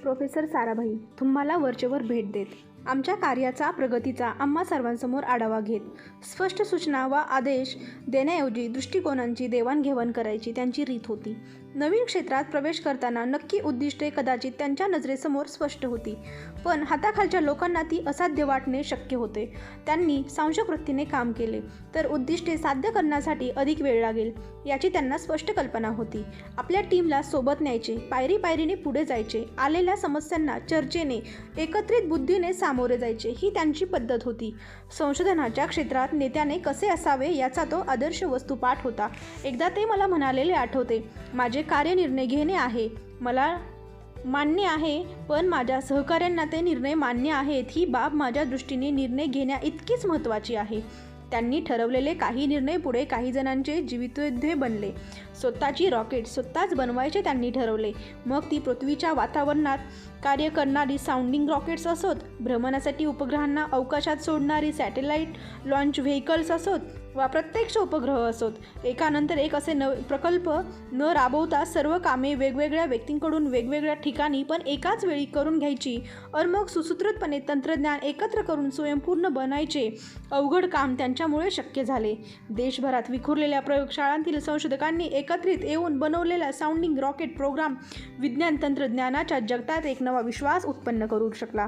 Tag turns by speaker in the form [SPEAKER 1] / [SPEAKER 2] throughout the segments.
[SPEAKER 1] Professor Sarabhai तुम्हाला वरचेवर भेट देत आमच्या कार्याचा प्रगतीचा आम्हा सर्वांसमोर आढावा घेत स्पष्ट सूचना व आदेश देण्याऐवजी दृष्टिकोनांची देवाणघेवाण करायची त्यांची रीत होती. नवीन क्षेत्रात प्रवेश करताना नक्की उद्दिष्टे कदाचित त्यांच्या नजरेसमोर स्पष्ट होती, पण हाताखालच्या लोकांना ती असाध्य वाटणे शक्य होते. त्यांनी सांशवृत्तीने काम केले तर उद्दिष्टे साध्य करण्यासाठी अधिक वेळ लागेल याची त्यांना स्पष्ट कल्पना होती. आपल्या टीमला सोबत न्यायचे, पायरी पायरीने पुढे जायचे, आलेल्या समस्यांना चर्चेने एकत्रित बुद्धीने सामोरे जायचे ही त्यांची पद्धत होती. संशोधनाच्या क्षेत्रात नेत्याने कसे असावे याचा तो आदर्श वस्तुपाठ होता. एकदा ते मला म्हणालेले आठवते, माझे कार्य निर्णय घेणे आहे, मला मान्य आहे, पण माझ्या सहकाऱ्यांना ते निर्णय मान्य आहेत ही बाब माझ्या दृष्टीने निर्णय घेण्या इतकीच महत्त्वाची आहे. त्यांनी ठरवलेले काही निर्णय पुढे काही जणांचे जीवितयुद्ध बनले. स्वतःची रॉकेट स्वतःच बनवायचे त्यांनी ठरवले. मग ती पृथ्वीच्या वातावरणात कार्य करणारी साऊंडिंग रॉकेट्स असोत, भ्रमणासाठी उपग्रहांना अवकाशात सोडणारी सॅटेलाईट लॉन्च व्हेकल्स असोत वा प्रत्यक्ष उपग्रह असोत, एकानंतर एक असे प्रकल्प न राबवता सर्व कामे वेगवेगळ्या व्यक्तींकडून वेगवेगळ्या ठिकाणी पण एकाच वेळी करून घ्यायची और मग सुसूत्रपणे तंत्रज्ञान एकत्र करून स्वयंपूर्ण बनायचे अवघड काम त्यांच्यामुळे शक्य झाले. देशभरात विखुरलेल्या प्रयोगशाळांतील संशोधकांनी एकत्रित येऊन बनवलेला साऊंडिंग रॉकेट प्रोग्राम विज्ञान तंत्रज्ञानाच्या जगतात एक नवा विश्वास उत्पन्न करू शकला.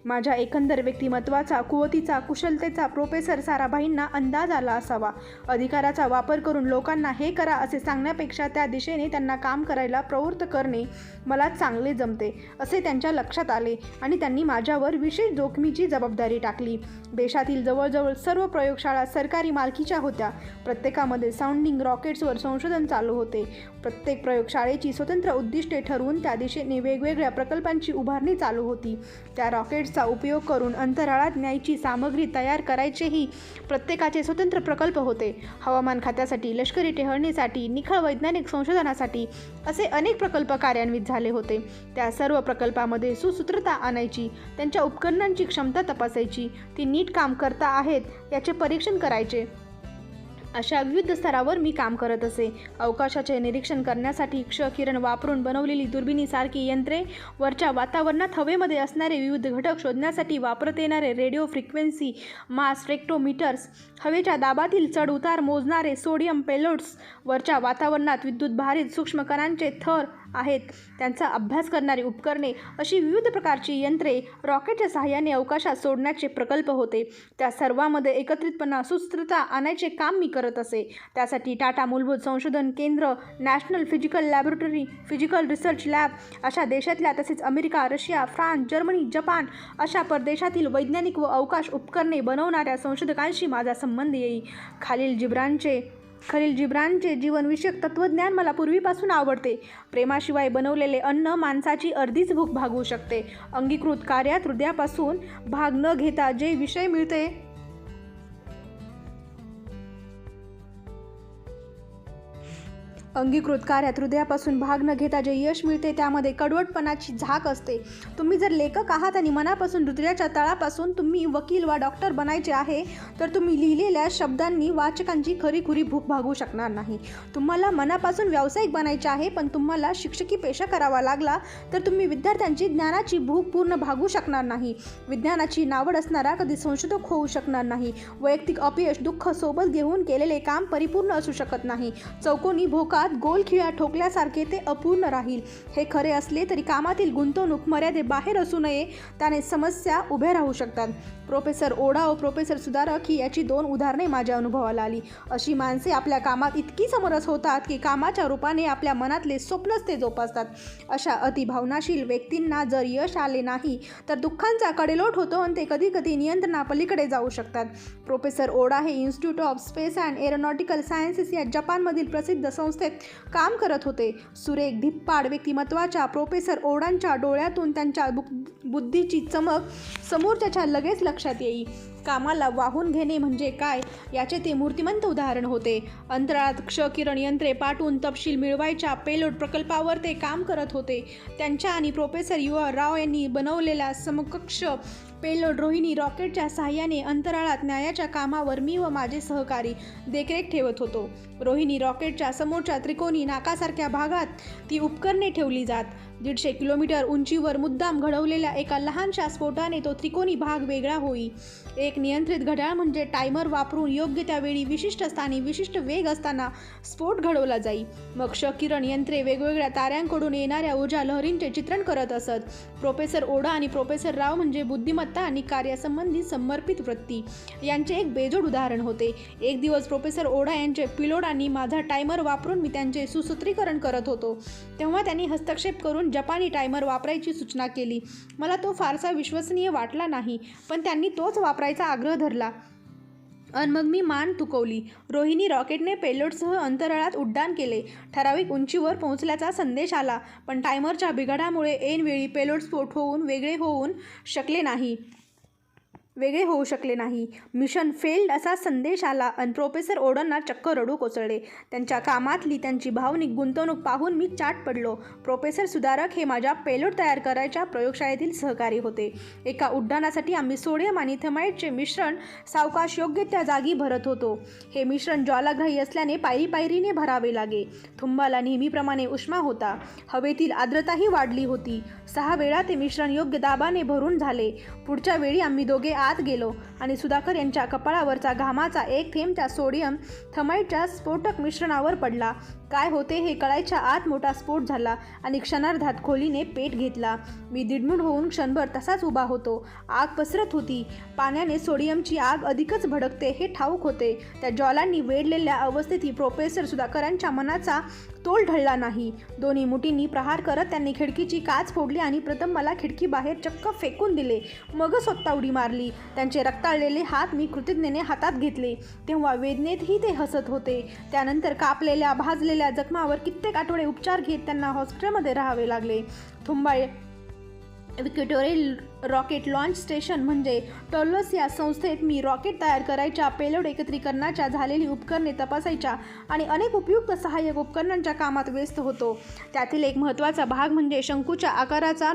[SPEAKER 1] माझ्या एकंदर व्यक्तिमत्वाचा, कुवतीचा, कुशलतेचा प्रोफेसर साराभाईंना अंदाज आला असावा. अधिकाराचा वापर करून लोकांना हे करा असे सांगण्यापेक्षा त्या दिशेने त्यांना काम करायला प्रवृत्त करणे मला चांगले जमते असे त्यांच्या लक्षात आले आणि त्यांनी माझ्यावर विशेष जोखमीची जबाबदारी टाकली. देशातील जवळजवळ सर्व प्रयोगशाळा सरकारी मालकीच्या होत्या. प्रत्येकामध्ये साऊंडिंग रॉकेट्सवर संशोधन चालू होते. प्रत्येक प्रयोगशाळेची स्वतंत्र उद्दिष्टे ठरवून त्या दिशेने वेगवेगळ्या प्रकल्पांची उभारणी चालू होती. त्या रॉकेट्सचा उपयोग करून अंतराळात न्यायची सामग्री तयार करायचेही प्रत्येकाचे स्वतंत्र प्रकल्प होते. हवामान खात्यासाठी, लष्करी टेहळणीसाठी, निखळ वैज्ञानिक संशोधनासाठी असे अनेक प्रकल्प कार्यान्वित झाले होते. त्या सर्व प्रकल्पामध्ये सुसूत्रता आणायची, त्यांच्या उपकरणांची क्षमता तपासायची, ती नीट काम करता आहेत याचे परीक्षण करायचे. अशा विविध स्तरावर मी काम करत असे. अवकाशाचे निरीक्षण करण्यासाठी क्ष-किरण वापरून बनवलेली दुर्बिणीसारखी यंत्रे, वरच्या वातावरणात हवेमध्ये असणारे विविध घटक शोधण्यासाठी वापरता येणारे रेडिओ फ्रिक्वेन्सी मास स्पेक्ट्रोमीटर्स, हवेच्या दाबातील चढ उतार मोजणारे सोडियम पेलोड्स, वरच्या वातावरणात विद्युतभारित सूक्ष्म कणांचे थर आहेत त्यांचा अभ्यास करणारी उपकरणे, अशी विविध प्रकारची यंत्रे रॉकेटच्या सहाय्याने अवकाशात सोडण्याचे प्रकल्प होते. त्या सर्वांमध्ये एकत्रितपणा, सुसूत्रता आणायचे काम मी करत असे. त्यासाठी टाटा मूलभूत संशोधन केंद्र, national physical laboratory, physical research lab अशा देशातल्या तसेच America, Russia, France, Germany, Japan अशा परदेशातील वैज्ञानिक व अवकाश उपकरणे बनवणाऱ्या संशोधकांशी माझा संबंध येई. खलील जिब्रानचे जीवनविषयक तत्त्वज्ञान मला पूर्वीपासून आवडते. प्रेमाशिवाय बनवलेले अन्न माणसाची अर्धीच भूक भागवू शकते. अंगीकृत कार्यात हृदयापासून भाग न घेता जे विषय मिळते भाग न घेता जे यश मिळते त्यामध्ये कडवटपणाची झाक असते. तुम्ही जर लेखक आहात आणि मनापासून हृदयाच्या तळापासून तुम्ही वकील वा डॉक्टर बनायचे आहे तर तुम्ही लिहिलेल्या शब्दांनी वाचकांची खरीखुरी भूक भागवू शकणार नाही. तुम्हाला मनापासून व्यावसायिक बनायचे आहे पण तुम्हाला शिक्षकी पेशा करावा लागला तर तुम्ही विद्यार्थ्यांची ज्ञानाची भूक पूर्ण भागवू शकणार नाही. विज्ञानाची नावड असणारा कधी संशोधक होऊ शकणार नाही. वैयक्तिक अपयश, दुःख सोबत घेऊन केलेले काम परिपूर्ण असू शकत नाही. चौकोनी भोकात गोल खिळा ठोकल्यासारखे ते अपूर्ण राहील. हे खरे असले तरी कामातील गुंतवणूक मर्यादेबाहेर असू नये, त्याने समस्या उभ्या राहू शकतात. प्रोफेसर ओढा व प्रोफेसर सुधारक ही याची 2 उदाहरणे माझ्या अनुभवाला आली. अशी माणसे आपल्या कामात इतकी समरस होतात की कामाच्या रूपाने आपल्या मनातले स्वप्नच ते जोपासतात. अशा अतिभावनाशील व्यक्तींना जर यश आले नाही तर दुःखांचा कडेलोट होतो आणि ते कधीकधी नियंत्रणापलीकडे जाऊ शकतात. प्रोफेसर ओढा हे institute of space and aeronautical sciences या जपानमधील प्रसिद्ध संस्थेत काम करत होते. सुरेख धिप्पाड व्यक्तिमत्वाच्या प्रोफेसर ओढांच्या डोळ्यातून त्यांच्या बुद्धीची चमक समोरच्याच्या लगेच लक्षात येई. कामाला वाहून घेणे म्हणजे काय याचे ते मूर्तिमंत उदाहरण होते. अंतराळात क्ष-किरण यंत्रे पाठवून तपशील मिळवायच्या पेलोड प्रकल्पावर ते काम करत होते. त्यांच्या आणि प्रोफेसर युआर राव यांनी बनवलेल्या समकक्ष पेलोड रोहिणी रॉकेटच्या साहाय्याने अंतराळात न्यायाच्या कामावर मी व माझे सहकारी देखरेख ठेवत होतो. रोहिणी रॉकेटच्या समोरच्या त्रिकोणी नाकासारख्या भागात ती उपकरणे ठेवली जात. 150 किलोमीटर उंचीवर मुद्दाम घडवलेल्या एका लहानशा स्फोटाने तो त्रिकोणी भाग वेगळा होई. एक नियंत्रित घड्याळ म्हणजे टायमर वापरून योग्य त्यावेळी विशिष्ट स्थानी विशिष्ट वेग असताना स्फोट घडवला जाई. मग क्ष-किरण यंत्रे वेगवेगळ्या ताऱ्यांकडून येणाऱ्या ऊर्जा लहरींचे चित्रण करत असत. प्रोफेसर ओडा आणि प्रोफेसर राव म्हणजे बुद्धिमत्ता आणि कार्यासंबंधी समर्पित वृत्ती यांचे एक बेजोड उदाहरण होते. एक दिवस प्रोफेसर ओडा यांचे पिलोड आणि माझा टायमर वापरून मी त्यांचे सुसूत्रीकरण करत होतो. तेव्हा त्यांनी हस्तक्षेप करून जपानी टायमर वापरायची सूचना केली. मला तो फारसा विश्वसनीय वाटला नाही, पण त्यांनी तोच वापरायचा आग्रह धरला आणि मग मी मान तुकवली. रोहिणी रॉकेटने पेलोडसह अंतराळात उड्डाण केले. ठराविक उंचीवर पोहोचल्याचा संदेश आला, पण टायमरच्या बिघाडामुळे ऐनवेळी पेलोड स्फोट होऊन वेगळे होऊ शकले नाही. मिशन फेल्ड असा संदेश आला आणि प्रोफेसर ओडांना चक्क रडू कोसळले. त्यांच्या कामातली त्यांची भावनिक गुंतवणूक पाहून मी चाट पडलो. प्रोफेसर सुधारक हे माझ्या पेलोड तयार करायच्या प्रयोगशाळेतील सहकारी होते. एका उड्डाणासाठी आम्ही सोडियम आणि थमाईटचे मिश्रण सावकाश योग्य त्या जागी भरत होतो. हे मिश्रण ज्वालाग्राही असल्याने पायरीने भरावे लागे. थुंबाला नेहमीप्रमाणे उष्मा होता. हवेतील आर्द्रताही वाढली होती. 6 वेळा ते मिश्रण योग्य दाबाने भरून झाले. पुढच्या वेळी आम्ही दोघे आत गेलो आणि सुधाकर यांच्या कपाळावरचा घामाचा एक थेंब त्या सोडियम थमाईटच्या स्फोटक मिश्रणावर पडला. काय होते हे कळायच्या आत मोठा स्फोट झाला आणि क्षणार्धात खोलीने पेट घेतला. मी दिडमूड होऊन क्षणभर तसाच उभा होतो. आग पसरत होती. पाण्याने सोडियमची आग अधिकच भडकते हे ठाऊक होते. त्या ज्वालांनी वेढलेल्या अवस्थेत प्रोफेसर सुधाकरांच्या मनाचा तोल ढळला नाही. दोन्ही मुठींनी प्रहार करत त्यांनी खिडकीची काच फोडली आणि प्रथम मला खिडकीबाहेर चक्क फेकून दिले. मगच स्वतः उडी मारली. त्यांचे रक्ताळलेले हात मी कृतज्ञतेने हातात घेतले. तेव्हा वेदनेतही ते हसत होते. त्यानंतर कापलेल्या भाजलेल्या जखमावर कित्येक आठवडे उपचार घेत त्यांना हॉस्पिटलमध्ये राहावे लागले. थुंबाय इक्वेटोरियल रॉकेट लॉन्च स्टेशन म्हणजे टर्लोस या संस्थेत मी रॉकेट तयार करायच्या, पेलोड एकत्रीकरणाच्या, झालेली उपकरणे तपासायच्या आणि अनेक उपयुक्त सहाय्यक उपकरणांच्या कामात व्यस्त होतो. त्यातील एक महत्त्वाचा भाग म्हणजे शंकूच्या आकाराचा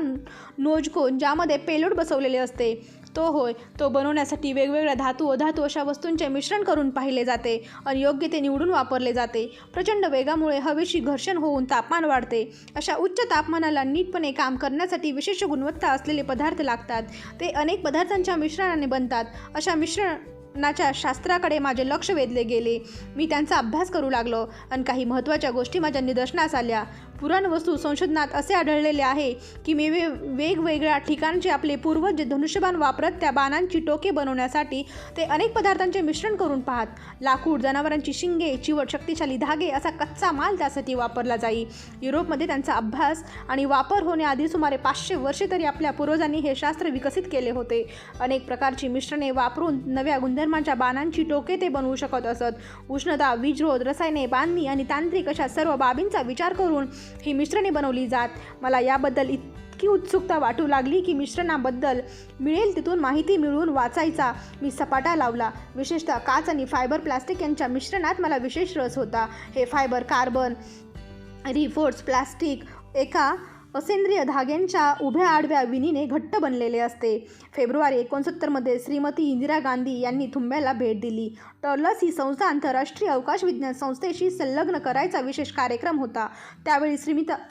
[SPEAKER 1] नोजकोन ज्यामध्ये पेलोड बसवलेले असते. तो बनवण्यासाठी वेगवेगळ्या धातू अशा वस्तूंचे मिश्रण करून पाहिले जाते आणि योग्य ते निवडून वापरले जाते. प्रचंड वेगामुळे हवेशी घर्षण होऊन तापमान वाढते. अशा उच्च तापमानाला नीटपणे काम करण्यासाठी विशेष गुणवत्ता असलेले पदार्थ लागतात. ते अनेक पदार्थांच्या मिश्रणाने बनतात. अशा मिश्रणाच्या शास्त्राकडे माझे लक्ष वेधले गेले. मी त्यांचा अभ्यास करू लागलो आणि काही महत्त्वाच्या गोष्टी माझ्या निदर्शनास आल्या. पुराणवस्तू संशोधनात असे आढळलेले आहे की वेगवेगळ्या ठिकाणचे आपले पूर्वज जे धनुष्यबाण वापरत त्या बाणांची टोके बनवण्यासाठी ते अनेक पदार्थांचे मिश्रण करून पाहत. लाकूड, जनावरांची शिंगे, चिवट, शक्तिशाली धागे असा कच्चा माल त्यासाठी वापरला जाई. युरोपमध्ये त्यांचा अभ्यास आणि वापर होण्याआधी सुमारे 500 वर्षे तरी आपल्या पूर्वजांनी हे शास्त्र विकसित केले होते. अनेक प्रकारची मिश्रणे वापरून नव्या गुणधर्माच्या बाणांची टोके ते बनवू शकत असत. उष्णता, वीजरोध, रसायने, बांधणी आणि तांत्रिक अशा सर्व बाबींचा विचार करून ही मिश्रणे बनवली जात. मला याबद्दल इतकी उत्सुकता वाटू लागली की मिश्रणाबद्दल मिळेल तिथून माहिती मिळवून वाचायचा मी सपाटा लावला. विशेषतः काच आणि फायबर प्लास्टिक यांच्या मिश्रणात मला विशेष रस होता. हे फायबर कार्बन रिफोर्स प्लास्टिक एका असेंद्रिय धाग्यांच्या उभ्या आडव्या विणीने घट्ट बनलेले असते. फेब्रुवारी 1969 श्रीमती इंदिरा गांधी यांनी थुंब्याला भेट दिली. टर्लस ही संस्था आंतरराष्ट्रीय अवकाश विज्ञान संस्थेशी संलग्न करायचा विशेष कार्यक्रम होता. त्यावेळी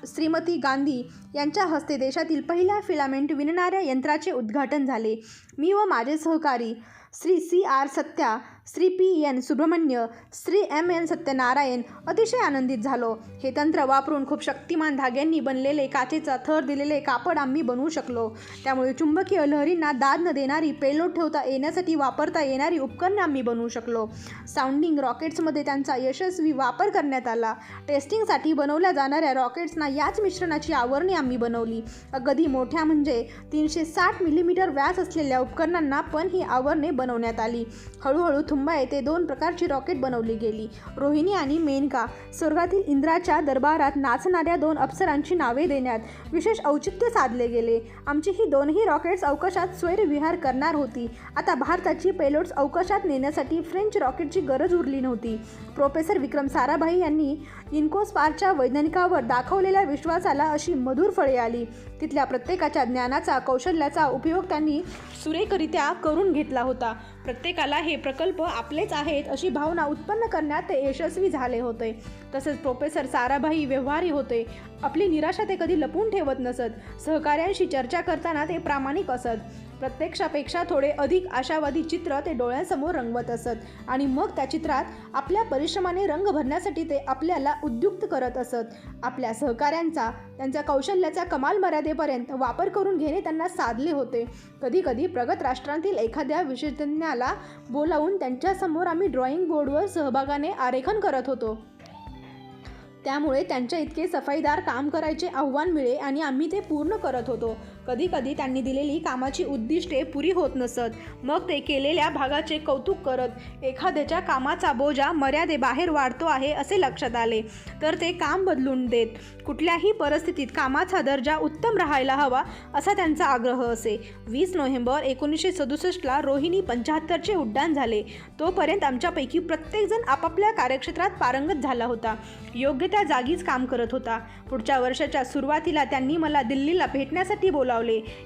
[SPEAKER 1] श्रीमती गांधी यांच्या हस्ते देशातील पहिल्या फिलामेंट विणणाऱ्या यंत्राचे उद्घाटन झाले. मी व माझे सहकारी Shri C.R. Satya, Shri P.N. Subramanya, Shri M.N. Satyanarayan अतिशय आनंदित झालो. हे तंत्र वापरून खूप शक्तिमान धाग्यांनी बनलेले काचेचा थर दिलेले कापड आम्ही बनवू शकलो. त्यामुळे चुंबकीय लहरींना दाद न देणारी, पेलोड ठेवता येण्यासाठी वापरता येणारी उपकरणे आम्ही बनवू शकलो. साऊंडिंग रॉकेट्समध्ये त्यांचा यशस्वी वापर करण्यात आला. टेस्टिंगसाठी बनवल्या जाणाऱ्या रॉकेट्सना याच मिश्रणाची आवरणे आम्ही बनवली. अगदी मोठ्या म्हणजे 360 मिलीमीटर व्यास असलेल्या उपकरणांना पण ही आवरणे बनवण्यात आली. हळूहळू थुंबा येथे 2 प्रकारची रॉकेट बनवली गेली. रोहिणी आणि मेनका स्वर्गातील इंद्राच्या दरबारात नाचणाऱ्या 2 अप्सरांची नावे देण्यात विशेष औचित्य साधले गेले. आमची ही दोन्ही रॉकेट्स अवकाशात स्वैरविहार करणार होती. आता भारताची पेलोड्स अवकाशात नेण्यासाठी फ्रेंच रॉकेटची गरज उरली नव्हती. प्रोफेसर विक्रम साराभाई यांनी इन्कोस्पारच्या वैज्ञानिकावर दाखवलेल्या विश्वासाला अशी मधुर फळे आली. तिथल्या प्रत्येकाच्या ज्ञानाचा, कौशल्याचा उपयोग त्यांनी सुरेखरित्या करून घेतला होता. प्रत्येकाला हे प्रकल्प आपलेच आहेत अशी भावना उत्पन्न करण्यात ते यशस्वी झाले होते. तसेच प्रोफेसर साराभाई व्यवहारी होते. आपली निराशा ते कधी लपून ठेवत नसत. सहकाऱ्यांशी चर्चा करताना ते प्रामाणिक असत. प्रत्यक्षापेक्षा थोडे अधिक आशावादी चित्र ते डोळ्यांसमोर रंगवत असत आणि मग त्या चित्रात आपल्या परिश्रमाने रंग भरण्यासाठी ते आपल्याला उद्युक्त करत असत. आपल्या सहकाऱ्यांचा, त्यांच्या कौशल्याचा कमाल मर्यादेपर्यंत वापर करून घेणे त्यांना साधले होते. कधीकधी प्रगत राष्ट्रांतील एखाद्या विशेषज्ञाला बोलावून त्यांच्यासमोर आम्ही ड्रॉइंग बोर्डवर सहभागाने आरेखन करत होतो. त्यामुळे त्यांच्या इतके सफाईदार काम करायचे आव्हान मिळे आणि आम्ही ते पूर्ण करत होतो. कधीकधी त्यांनी दिलेली कामाची उद्दिष्टे पुरी होत नसत. मग ते केलेल्या भागाचे कौतुक करत एखाद्याच्या कामाचा बोजा मर्यादेबाहेर वाढतो आहे असे लक्षात आले तर ते काम बदलून देत. कुठल्याही परिस्थितीत कामाचा दर्जा उत्तम राहायला हवा असा त्यांचा आग्रह असे. 20 नोव्हेंबर 1967ला रोहिणी 75चे उड्डाण झाले. तोपर्यंत आमच्यापैकी प्रत्येकजण आपापल्या कार्यक्षेत्रात पारंगत झाला होता. योग्य त्या जागीच काम करत होता. पुढच्या वर्षाच्या सुरुवातीला त्यांनी मला दिल्लीला भेटण्यासाठी बोलावले.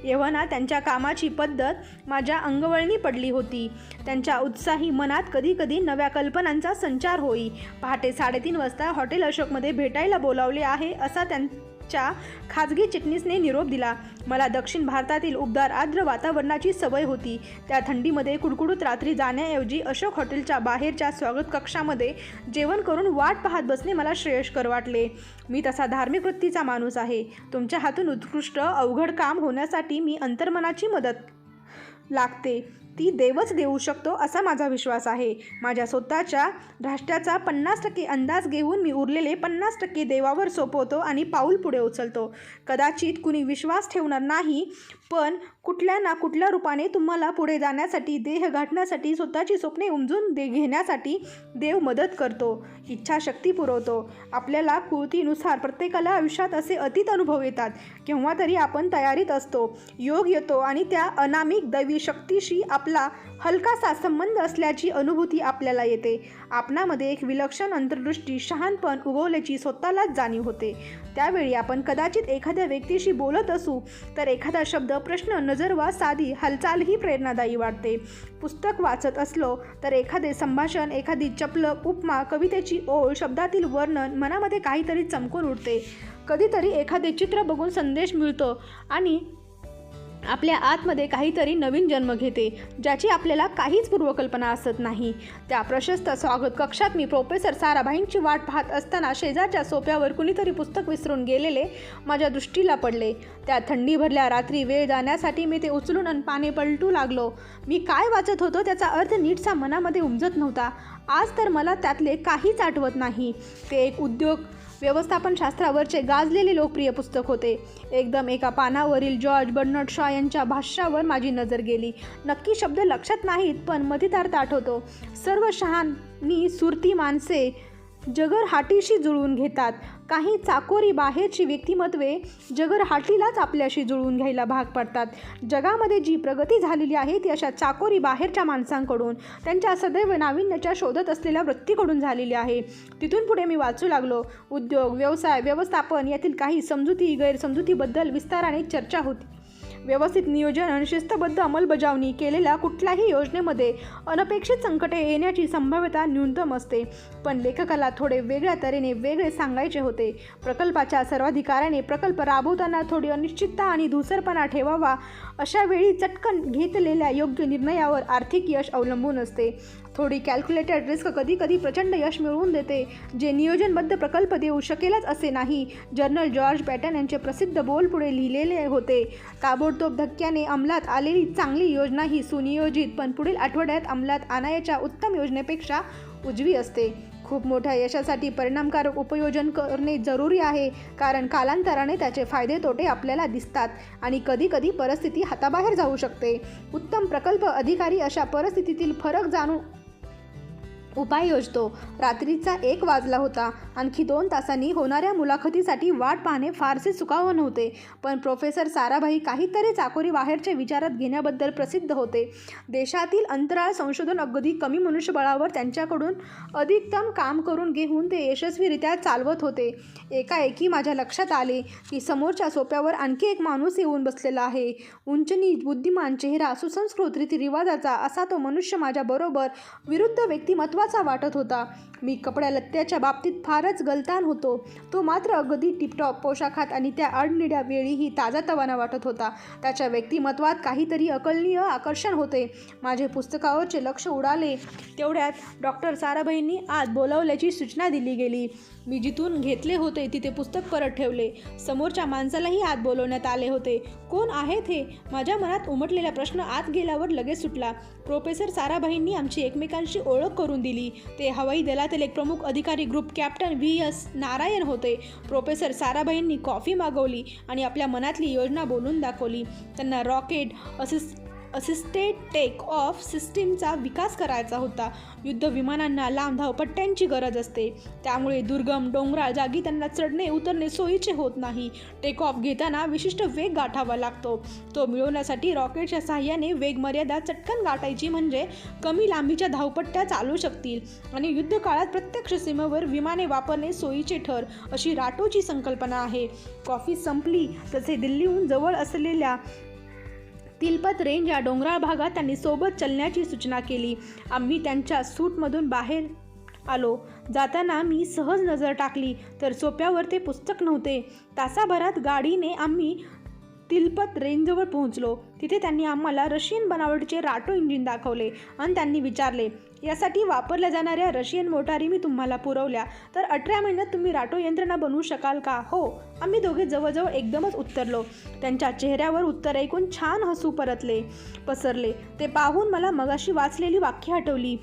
[SPEAKER 1] यव्हनात त्यांच्या कामाची पद्धत माझ्या अंगवळणी पडली होती. त्यांच्या उत्साही मनात कधीकधी नव्या कल्पनांचा संचार होई. पहाटे 3:30 वाजता हॉटेल अशोकमध्ये भेटायला बोलावले आहे असा त्यांच्या खाजगी चिटणीसने निरोप दिला. मला दक्षिण भारतातील उबदार आर्द्र वातावरणाची सवय होती. त्या थंडीमध्ये कुडकुडूत रात्री जाण्याऐवजी अशोक हॉटेलच्या बाहेरच्या स्वागत कक्षामध्ये जेवण करून वाट पाहत बसणे मला श्रेयस्कर वाटले. मी तसा धार्मिक वृत्तीचा माणूस आहे. तुमच्या हातून उत्कृष्ट अवघड काम होण्यासाठी मी अंतर्मनाची मदत लागते ती देवच देऊ शकतो असा माझा विश्वास आहे. माझ्या स्वतःच्या धाष्ट्याचा 50% अंदाज घेऊन मी उरलेले 50% देवावर सोपवतो आणि पाऊल पुढे उचलतो. कदाचित कुणी विश्वास ठेवणार नाही, पण कुठल्या ना कुठल्या रूपाने तुम्हाला पुढे जाण्यासाठी, देह गाठण्यासाठी, स्वतःची स्वप्ने उमजून घेण्यासाठी देव मदत करतो, इच्छाशक्ती पुरवतो. आपल्याला कृतीनुसार प्रत्येकाला आयुष्यात असे अतीत अनुभव येतात. केव्हा तरी आपण तयारीत असतो, योग येतो आणि त्या अनामिक दैवी शक्तीशी आपला हलकासा संबंध असल्याची अनुभूती आपल्याला येते. आपणामध्ये एक विलक्षण अंतर्दृष्टी, शहाणपण उगवल्याची स्वतःलाच जाणीव होते. त्यावेळी आपण कदाचित एखाद्या व्यक्तीशी बोलत असू तर एखादा शब्द, प्रश्न, नजर वा साधी हालचालही प्रेरणादायी वाटते. पुस्तक वाचत असलो तर एखादे संभाषण, एखादी चपलक उपमा, कवितेची ओळ, शब्दातील वर्णन मनामध्ये काहीतरी चमकून उठते. कधीतरी एखादे चित्र बघून संदेश मिळतो आणि आपल्या आतमध्ये काहीतरी नवीन जन्म घेते, ज्याची आपल्याला काहीच पूर्वकल्पना असत नाही. त्या प्रशस्त स्वागत कक्षात मी प्रोफेसर साराभाईंची वाट पाहत असताना शेजारच्या सोफ्यावर कुणीतरी पुस्तक विसरून गेलेले माझ्या दृष्टीला पडले. त्या थंडी भरल्या रात्री वेळ जाण्यासाठी मी ते उचलून आणि पाने पलटू लागलो. मी काय वाचत होतो त्याचा अर्थ नीटसा मनामध्ये उमजत नव्हता. आज तर मला त्यातले काहीच आठवत नाही. ते एक उद्योग व्यवस्थापनशास्त्रावरचे गाजलेले लोकप्रिय पुस्तक होते. एकदम एका पानावरील जॉर्ज बर्नार्ड शॉ यांच्या भाष्यावर माझी नजर गेली. नक्की शब्द लक्षात नाहीत, पण मथितार्थ आठवतो. सर्व शहाणी सुरती माणसे जगरहाटीशी जुळवून घेतात. काही चाकोरी बाहेरची व्यक्तिमत्वे जगरहाटीलाच आपल्याशी जुळवून घ्यायला भाग पडतात. जगामध्ये जी प्रगती झालेली आहे ती अशा चाकोरी बाहेरच्या माणसांकडून, त्यांच्या सदैव नाविन्याच्या शोधत असलेल्या वृत्तीकडून झालेली आहे. तिथून पुढे मी वाचू लागलो. उद्योग, व्यवसाय, व्यवस्थापन यातील काही समजुती, गैरसमजुतीबद्दल विस्ताराने चर्चा होती. व्यवस्थित नियोजन आणि शिस्तबद्ध अंमलबजावणी केलेल्या कुठल्याही योजनेमध्ये अनपेक्षित संकटे येण्याची संभाव्यता न्यूनतम असते. पण लेखकाला थोडे वेगळ्या तऱ्हेने वेगळे सांगायचे होते. प्रकल्पाच्या सर्वाधिकाऱ्याने प्रकल्प राबवताना थोडी अनिश्चितता आणि धूसरपणा ठेवावा. अशा वेळी चटकन घेतलेल्या योग्य निर्णयावर आर्थिक यश अवलंबून असते. थोडी कॅल्क्युलेटेड रिस्क कधीकधी प्रचंड यश मिळवून देते, जे नियोजनबद्ध प्रकल्प देऊ शकेलच असे नाही. जनरल जॉर्ज पॅटन यांचे प्रसिद्ध बोल पुढे लिहिलेले होते. ताबडतोब धक्क्याने अंमलात आलेली चांगली योजना ही सुनियोजित पण पुढील आठवड्यात अंमलात आणायच्या उत्तम योजनेपेक्षा उजवी असते. खूप मोठ्या यशासाठी परिणामकारक उपयोजन करणे जरुरी आहे, कारण कालांतराने त्याचे फायदे तोटे आपल्याला दिसतात आणि कधीकधी परिस्थिती हाताबाहेर जाऊ शकते. उत्तम प्रकल्प अधिकारी अशा परिस्थितीतील फरक जाणून उपाय योजतो. रात्रीचा 1 वाजला होता. आणखी 2 तासांनी होणाऱ्या मुलाखतीसाठी वाट पाहणे फारसे सुखावह नव्हते. पण प्रोफेसर साराभाई काहीतरी चाकोरी बाहेरच्या विचारात घेण्याबद्दल प्रसिद्ध होते. देशातील अंतराळ संशोधन अगदी कमी मनुष्यबळावर त्यांच्याकडून अधिकतम काम करून घेऊन ते यशस्वीरित्या चालवत होते. एकाएकी माझ्या लक्षात आले की समोरच्या सोप्यावर आणखी एक माणूस येऊन बसलेला आहे. उंचनीच, बुद्धिमान चेहरा, सुसंस्कृत रीतिरिवाजाचा असा तो मनुष्य माझ्याबरोबर विरुद्ध व्यक्तिमत्वाचा वाटत होता. मी कपड्या लत्त्याच्या बाबतीत फारच गलतान होतो. तो मात्र अगदी टिपटॉप पोशाखात आणि त्या अडनिड्या वेळीही ताजातवाना वाटत होता. त्याच्या व्यक्तिमत्वात काहीतरी अकल्पनीय आकर्षण होते. माझे पुस्तकावरचे लक्ष उडाले तेवढ्यात डॉक्टर साराभाईंनी आत बोलावल्याची सूचना दिली गेली. मी जिथून घेतले होते तिथे पुस्तक परत ठेवले. समोरच्या माणसालाही आत बोलवण्यात आले होते. कोण आहेत हे? माझ्या मनात उमटलेला प्रश्न आत गेल्यावर लगेच सुटला. प्रोफेसर साराभाईंनी आमची एकमेकांशी ओळख करून दिली. ते हवाई दलातील एक प्रमुख अधिकारी ग्रुप कॅप्टन V.S. नारायण होते. प्रोफेसर साराभाईंनी कॉफी मागवली आणि आपल्या मनातली योजना बोलून दाखवली. त्यांना रॉकेट असिस्टेड टेक ऑफ सिस्टीमचा विकास करायचा होता. युद्ध विमानांना लांब धावपट्ट्यांची गरज असते. त्यामुळे दुर्गम डोंगराळ जागी त्यांना चढणे उतरणे सोयीचे होत नाही. टेक ऑफ घेताना विशिष्ट वेग गाठावा लागतो. तो मिळवण्यासाठी रॉकेटच्या साहाय्याने वेग मर्यादा चटकन गाठायची म्हणजे कमी लांबीच्या धावपट्ट्या चालू शकतील आणि युद्धकाळात प्रत्यक्ष सीमेवर विमाने वापरणे सोयीचे ठर, अशी राटोची संकल्पना आहे. कॉफी संपली तसे दिल्लीहून जवळ असलेल्या तिलपत रेंज या डोंगराळ भागात त्यांनी सोबत चलण्याची सूचना केली. आम्ही त्यांच्या सूटमधून बाहेर आलो. जाताना मी सहज नजर टाकली तर सोप्यावर ते पुस्तक नव्हते. तासाभरात गाडीने आम्ही तिलपत रेंजजवळ पोहोचलो. तिथे त्यांनी आम्हाला रशियन बनावटीचे राटो इंजिन दाखवले आणि त्यांनी विचारले, यासाठी वापरल्या जाणाऱ्या रशियन मोटारी मी तुम्हाला पुरवल्या तर 18 महिन्यात तुम्ही राटो यंत्रणा बनवू शकाल का? हो, आम्ही दोघे जवळजवळ एकदमच उत्तरलो. त्यांच्या चेहऱ्यावर उत्तर ऐकून छान हसू पसरले. ते पाहून मला मगाशी वाचलेली वाक्य आठवली.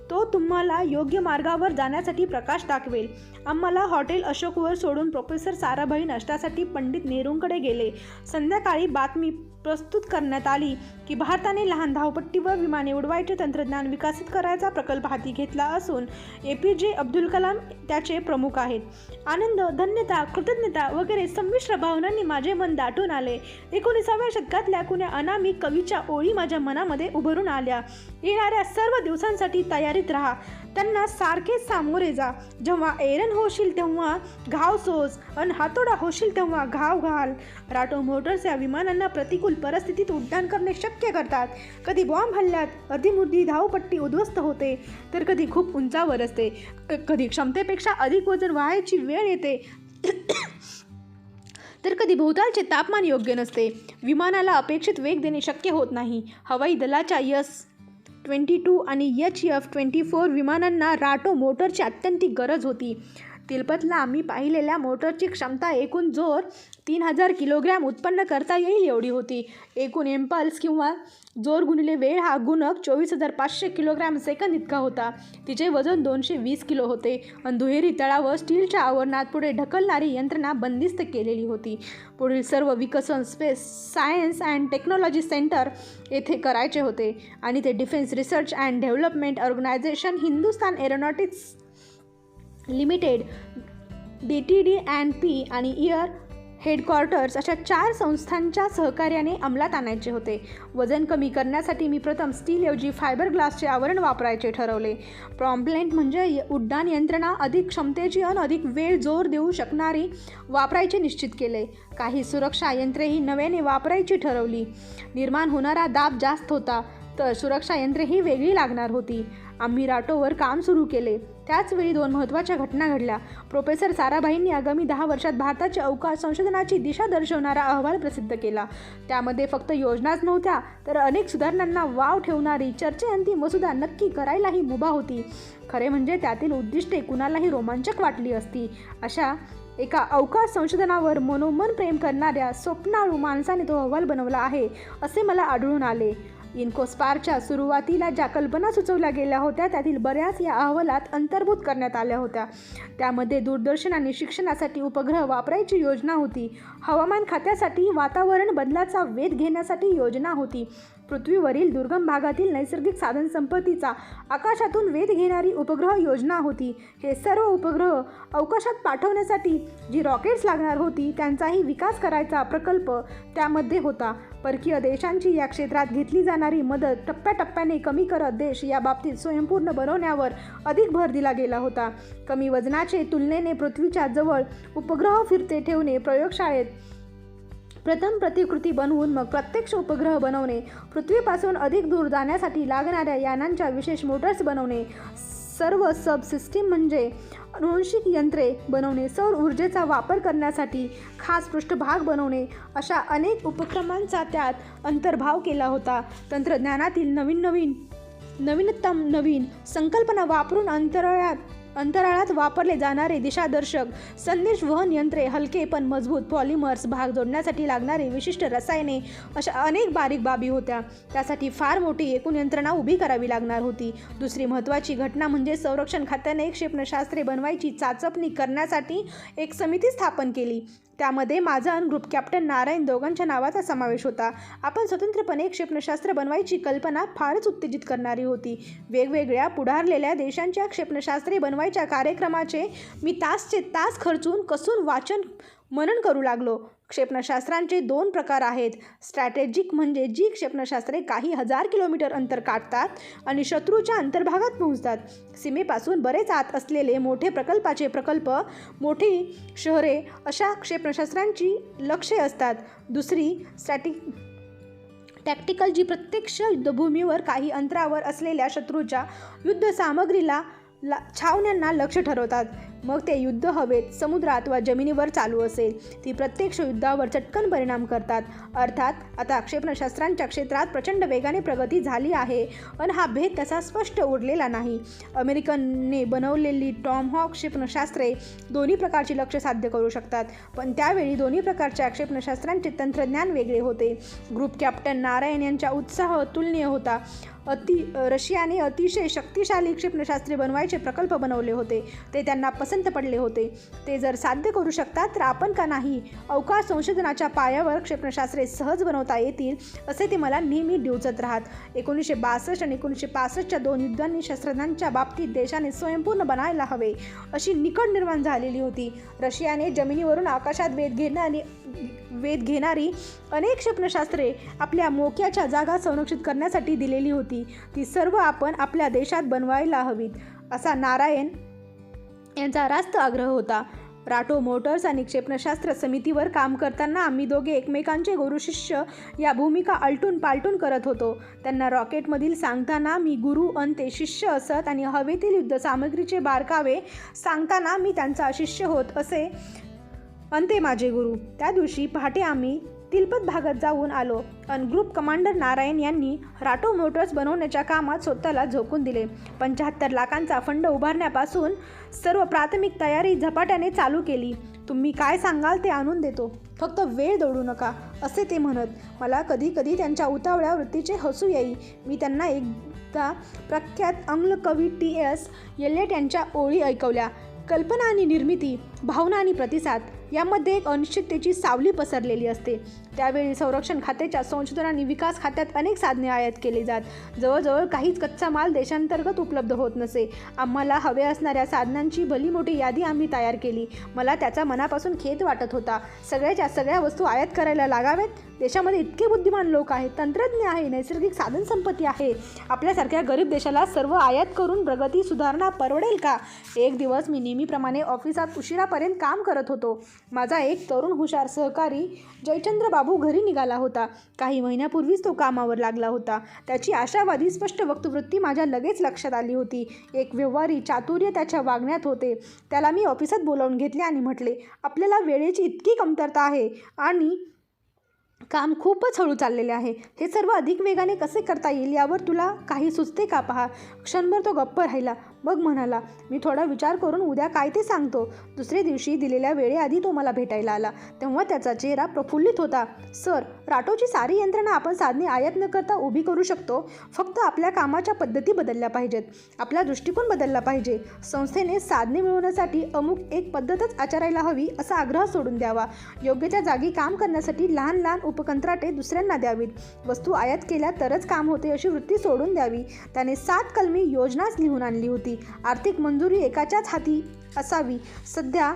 [SPEAKER 1] तो तुम्हाला योग्य मार्गावर जाण्यासाठी प्रकाश दाखवेल. आम्हाला हॉटेल अशोकवर सोडून प्रोफेसर साराभाई नाश्त्यासाठी पंडित नेहरूंकडे गेले. संध्याकाळी बातमी प्रस्तुत करण्यात आली की भारताने लहान धावपट्टीवर विमाने उडवायचे तंत्रज्ञान विकसित करायचा प्रकल्प हाती घेतला असून APJ अब्दुल कलाम त्याचे प्रमुख आहेत. आनंद, धन्यता, कृतज्ञता वगैरे संमिश्र भावनांनी माझे मन दाटून आले. 19व्या शतकातल्या कुण्या अनामी कवीच्या ओळी माझ्या मनामध्ये उभरून आल्या. येणाऱ्या सर्व दिवसांसाठी तयारीत राहा. त्यांना सारखेच सामोरे जा. जेव्हा ऐरण होशील तेव्हा घाव सोस आणि हातोडा होशील तेव्हा घाव घाल. राटो मोटर्स या विमानांना प्रतिकूल परिस्थितीत उड्डाण करणे शक्य करतात. कधी बॉम्ब हल्ल्यात अर्धीमुर्दी धावपट्टी उद्ध्वस्त होते तर कधी खूप उंचावर असते. कधी क्षमतेपेक्षा अधिक वजन वाहायची वेळ येते तर कधी भोवतालचे तापमान योग्य नसते. विमानाला अपेक्षित वेग देणे शक्य होत नाही. हवाई दलाच्या S-22 आणि HF-24 विमानांना राटो मोटरची अत्यंत गरज होती. तिलपतला आम्ही पाहिलेल्या मोटरची क्षमता एकूण जोर 3000 किलोग्रॅम उत्पन्न करता येईल एवढी होती. एकूण इम्पल्स किंवा जोर गुणिले वेळ हा गुणक 24,500 किलोग्रॅम सेकंद इतका होता. तिचे वजन 220 किलो होते आणि दुहेरी तळावर स्टीलच्या आवरणात पुढे ढकलणारी यंत्रणा बंदिस्त केलेली होती. पुढील सर्व विकसन space science and technology centre येथे करायचे होते आणि ते defence research and development organisation, Hindustan aeronautics limited, DTD&P आणि एअर हेडक्वार्टर्स अशा 4 संस्थांच्या सहकार्याने अंमलात आणायचे होते. वजन कमी करण्यासाठी मी प्रथम स्टीलऐवजी फायबर ग्लासचे आवरण वापरायचे ठरवले. प्रॉम्प्लेंट म्हणजे उड्डाण यंत्रणा अधिक क्षमतेची आणि अधिक वेळ जोर देऊ शकणारी वापरायचे निश्चित केले. काही सुरक्षा यंत्रेही नव्याने वापरायची ठरवली. निर्माण होणारा दाब जास्त होता तर सुरक्षा यंत्रेही वेगळी लागणार होती. आम्ही राटोवर काम सुरू केले. त्याचवेळी 2 महत्त्वाच्या घटना घडल्या. प्रोफेसर साराभाईंनी आगामी 10 वर्षात भारताच्या अवकाश संशोधनाची दिशा दर्शवणारा अहवाल प्रसिद्ध केला. त्यामध्ये फक्त योजनाच नव्हत्या तर अनेक सुधारणांना वाव ठेवणारी चर्चेअंती मसुदा नक्की करायलाही मुभा होती. खरे म्हणजे त्यातील उद्दिष्टे कुणालाही रोमांचक वाटली असती. अशा एका अवकाश संशोधनावर मनोमन प्रेम करणाऱ्या स्वप्नाळू माणसाने तो अहवाल बनवला आहे असे मला आढळून आले. इन्कोस्पारच्या सुरुवातीला ज्या कल्पना सुचवल्या गेल्या होत्या त्यातील बऱ्याच या अहवालात अंतर्भूत करण्यात आल्या होत्या. त्यामध्ये दूरदर्शन आणि शिक्षणासाठी उपग्रह वापरायची योजना होती. हवामान खात्यासाठी वातावरण बदलाचा वेध घेण्यासाठी योजना होती. पृथ्वीवरील दुर्गम भागातील नैसर्गिक साधनसंपत्तीचा आकाशातून वेध घेणारी उपग्रह योजना होती. हे सर्व उपग्रह अवकाशात पाठवण्यासाठी जी रॉकेट्स लागणार होती त्यांचाही विकास करायचा प्रकल्प त्यामध्ये होता. परकीय देशांची या क्षेत्रात घेतली जाणारी मदत टप्प्याटप्प्याने कमी करत देश या बाबतीत स्वयंपूर्ण बनवण्यावर अधिक भर दिला गेला होता. कमी वजनाचे, तुलनेने पृथ्वीच्या जवळ उपग्रह फिरते ठेवणे, प्रयोगशाळेत प्रथम प्रतिकृती बनवून मग प्रत्यक्ष उपग्रह बनवणे, पृथ्वीपासून अधिक दूर जाण्यासाठी लागणाऱ्या यानांच्या विशेष मोटर्स बनवणे, सर्व सब सिस्टीम म्हणजे अनुवांशिक यंत्रे बनवणे, सौर ऊर्जेचा वापर करण्यासाठी खास पृष्ठभाग बनवणे, अशा अनेक उपक्रमांचा त्यात अंतर्भाव केला होता. तंत्रज्ञानातील नवीनतम संकल्पना वापरून अंतराळात वापरले जाणारे दिशादर्शक संदेश वहन यंत्रे, हलके पण मजबूत पॉलिमर्स, भाग जोडण्यासाठी लागणारे विशिष्ट रसायने, अशा अनेक बारीक बाबी होत्या. त्यासाठी फार मोठी एकूण यंत्रणा उभी करावी लागणार होती. दुसरी महत्त्वाची घटना म्हणजे संरक्षण खात्याने क्षेपणास्त्रे बनवायची चाचपणी करण्यासाठी एक समिती स्थापन केली. त्यामध्ये माझा आणि ग्रुप कॅप्टन नारायण दोघांच्या नावाचा समावेश होता. आपण स्वतंत्रपणे क्षेपणास्त्र बनवायची कल्पना फारच उत्तेजित करणारी होती. वेगवेगळ्या पुढारलेल्या देशांच्या क्षेपणास्त्रे बनवायच्या कार्यक्रमाचे मी तासचे तास खर्चून कसून वाचन मनन करू लागलो. क्षेपणास्त्रांचे 2 प्रकार आहेत. स्ट्रॅटेजिक म्हणजे जी क्षेपणास्त्रे काही हजार किलोमीटर अंतर काढतात आणि शत्रूच्या अंतर्भागात पोहोचतात. सीमेपासून बरेच आत असलेले मोठे प्रकल्प, मोठी शहरे अशा क्षेपणास्त्रांची लक्ष्ये असतात. दुसरी टॅक्टिकल जी प्रत्यक्ष युद्धभूमीवर काही अंतरावर असलेल्या शत्रूच्या युद्धसामग्रीला छावण्यांना लक्ष ठरवतात. मग ते युद्ध हवेत, समुद्रात वा जमिनीवर चालू असेल, ती प्रत्यक्ष युद्धावर चटकन परिणाम करतात. अर्थात आता क्षेपणास्त्रांच्या क्षेत्रात प्रचंड वेगाने प्रगती झाली आहे पण हा भेद तसा स्पष्ट उरलेला नाही. अमेरिकनने बनवलेली टॉमहॉक क्षेपणास्त्रे दोन्ही प्रकारची लक्ष्य साध्य करू शकतात, पण त्यावेळी दोन्ही प्रकारच्या क्षेपणास्त्रांचे तंत्रज्ञान वेगळे होते. ग्रुप कॅप्टन नारायण यांचा उत्साह तुलनीय होता. रशियाने अतिशय शक्तिशाली क्षेपणास्त्रे बनवायचे प्रकल्प बनवले होते. ते त्यांना पसंत पडले होते. ते जर साध्य करू शकतात तर आपण का नाही? अवकाश संशोधनाच्या पायावर क्षेपणास्त्रे सहज बनवता येतील असे ते मला नेहमी डिवचत राहत. 1962 आणि 1965च्या 2 युद्धांनी शस्त्रज्ञांच्या बाबतीत देशाने स्वयंपूर्ण बनायला हवे अशी निकड निर्माण झालेली होती. रशियाने जमिनीवरून आकाशात वेध घेणारी अनेक क्षेपणास्त्रे आपल्या मोक्याच्या जागा संरक्षित करण्यासाठी दिलेली होती. ती सर्व आपण आपल्या देशात बनवायला हवीत असा नारायण यांचा रास्त आग्रह होता. राटो मोटर्स आणि क्षेपणास्त्र समितीवर काम करताना आम्ही दोघे एकमेकांचे गुरु शिष्य या भूमिका आलटून पालटून करत होतो. त्यांना रॉकेटमधील सांगताना मी गुरु आणि ते शिष्य असत आणि हवेतील युद्धसामग्रीचे बारकावे सांगताना मी त्यांचा शिष्य होत असे आणि ते माझे गुरु. त्या दिवशी पहाटे आम्ही तिलपत भागात जाऊन आलो आणि ग्रुप कमांडर नारायण यांनी राटो मोटर्स बनवण्याच्या कामात स्वतःला झोकून दिले. 75 लाखांचा फंड उभारण्यापासून सर्व प्राथमिक तयारी झपाट्याने चालू केली. तुम्ही काय सांगाल ते आणून देतो, फक्त वेळ दौडू नका असे ते म्हणत. मला कधी कधी त्यांच्या उतावळ्या वृत्तीचे हसू येई. मी त्यांना एकदा प्रख्यात आंग्ल कवी T.S. एलियट यांच्या ओळी ऐकवल्या. कल्पना आणि निर्मिती, भावना आणि प्रतिसाद यामध्ये एक अनिश्चिततेची सावली पसरलेली असते. त्यावेळी संरक्षण खात्याच्या संशोधन आणि विकास खात्यात अनेक साधने आयात केली जात. जवळजवळ काहीच कच्चा माल देशांतर्गत उपलब्ध होत नसे. आम्हाला हवे असणाऱ्या साधनांची भली मोठी यादी आम्ही तयार केली. मला त्याचा मनापासून खेद वाटत होता. सगळ्याच्या सगळ्या वस्तू आयात करायला लागाव्यात. देशामध्ये इतके बुद्धिमान लोक आहेत, तंत्रज्ञ आहे, नैसर्गिक साधनसंपत्ती आहे. आपल्यासारख्या गरीब देशाला सर्व आयात करून प्रगती सुधारणा परवडेल का? एक दिवस मी नेहमीप्रमाणे ऑफिसात उशिरापर्यंत काम करत होतो. माझा एक तरुण हुशार सहकारी जयचंद्र बाबू घरी निघाला होता. काही महिन्यापूर्वीच तो कामावर लागला होता. त्याची आशावादी स्पष्ट वक्तवृत्ती माझ्या लगेच लक्षात आली होती. एक व्यवहारी चातुर्य त्याच्या वागण्यात होते. त्याला मी ऑफिसात बोलावून घेतले आणि म्हटले, आपल्याला वेळेची इतकी कमतरता आहे आणि काम खूपच हळू चाललेले आहे. हे सर्व अधिक वेगाने कसे करता येईल यावर तुला काही सुचते का? पहा. क्षणभर तो गप्प राहिला. मग म्हणाला, मी थोडा विचार करून उद्या काय ते सांगतो. दुसऱ्या दिवशी दिलेल्या वेळेआधी तो मला भेटायला आला. तेव्हा त्याचा चेहरा प्रफुल्लित होता. सर, राठोची सारी यंत्रणा आपण साधने आयात न करता उभी करू शकतो. फक्त आपल्या कामाच्या पद्धती बदलल्या पाहिजेत. आपला दृष्टिकोन बदलला पाहिजे. संस्थेने साधने मिळवण्यासाठी अमुक एक पद्धतच आचरायला हवी असा आग्रह सोडून द्यावा. योग्य त्या जागी काम करण्यासाठी लहान लहान उपकंत्राटे दुसऱ्यांना द्यावीत. वस्तू आयात केल्या तरच काम होते अशी वृत्ती सोडून द्यावी. त्याने 7 कलमी योजनाच लिहून आणली होती. आर्थिक मंजुरी एकाच्याच हाती असावी. सध्या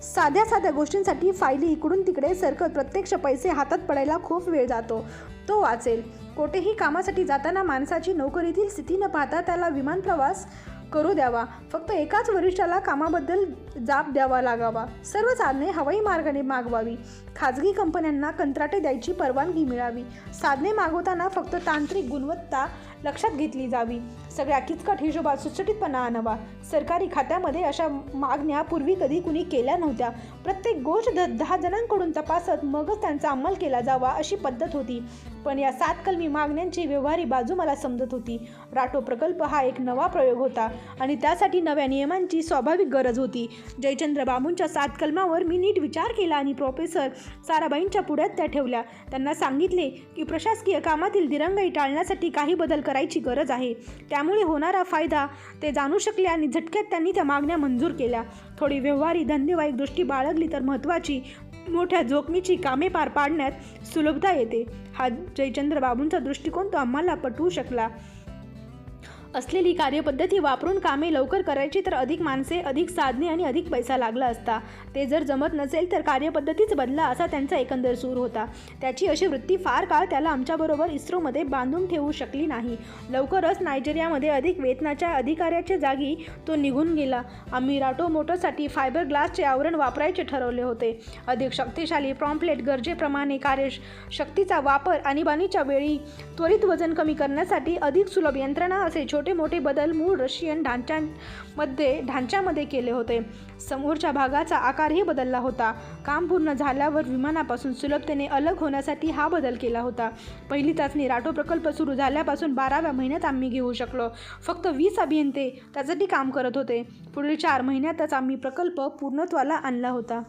[SPEAKER 1] साध्या साध्या गोष्टींसाठी फायली इकडून तिकडे सरकत प्रत्यक्ष पैसे हातात पडायला खूप वेळ जातो. तो वाचेल. कोठेही कामासाठी जाताना माणसाची नोकरीतील स्थिती न पाहता त्याला विमान प्रवास करू द्यावा. फक्त एकाच वरिष्ठाला कामाबद्दल जाब द्यावा लागावा. सर्व साधने हवाई मार्गाने मागवावी. खाजगी कंपन्यांना कंत्राटे द्यायची परवानगी मिळावी. साधने मागवताना फक्त तांत्रिक गुणवत्ता लक्षात घेतली जावी. सगळ्या किचकट हिशोबात सुटसुटीतपणा आणावा. सरकारी खात्यामध्ये अशा मागण्या पूर्वी कधी कुणी केल्या नव्हत्या. प्रत्येक गोष्ट 10 जणांकडून तपासत मगच त्यांचा अंमल केला जावा अशी पद्धत होती. पण या 7 कलमी मागण्यांची व्यवहारी बाजू मला समजत होती. राठो प्रकल्प हा एक नवा प्रयोग होता आणि त्यासाठी नव्या नियमांची स्वाभाविक गरज होती. जयचंद्र बाबूंच्या 7 कलमावर मी नीट विचार केला आणि प्रोफेसर साराबाईंच्या पुढ्यात त्या ठेवल्या. त्यांना सांगितले की प्रशासकीय कामातील दिरंगाई टाळण्यासाठी काही बदल करायची गरज आहे. त्यामुळे होणारा फायदा ते जाणू शकले आणि झटक्यात त्यांनी त्या मागण्या मंजूर केल्या. थोडी व्यवहारी धंदेवाईक दृष्टी बाळगली तर महत्त्वाची मोठ्या जोखमीची कामे पार पाडण्यात सुलभता येते. हा जयचंद्र बाबूंचा दृष्टिकोन तो आम्हाला पटवू शकला. असलेली कार्यपद्धती वापरून कामे लवकर करायची तर अधिक माणसे, अधिक साधने आणि अधिक पैसा लागला असता. ते जर जमत नसेल तर कार्यपद्धतीच बदला असा त्यांचा एकंदर सूर होता. त्याची अशी वृत्ती फार काळ त्याला आमच्याबरोबर इस्रोमध्ये बांधून ठेवू शकली नाही. लवकरच नायजेरियामध्ये अधिक वेतनाच्या अधिकाऱ्याच्या जागी तो निघून गेला. आम्ही राठो मोटरसाठी फायबर ग्लासचे आवरण वापरायचे ठरवले होते. अधिक शक्तिशाली प्रॉम्प्लेट, गरजेप्रमाणे कार्यशक्तीचा वापर, आणीबाणीच्या वेळी त्वरित वजन कमी करण्यासाठी अधिक सुलभ यंत्रणा असे छोटे मोठे बदल मूळ रशियन ढांच्यामध्ये केले होते. समोरच्या भागाचा आकारही बदलला होता. काम पूर्ण झाल्यावर विमानापासून सुलभतेने अलग होण्यासाठी हा बदल केला होता. पहिली चाचणी राठो प्रकल्प सुरू झाल्यापासून 12व्या महिन्यात आम्ही घेऊ शकलो. फक्त 20 अभियंते त्यासाठी काम करत होते. पुढील 4 महिन्यातच आम्ही प्रकल्प पूर्णत्वाला आणला होता.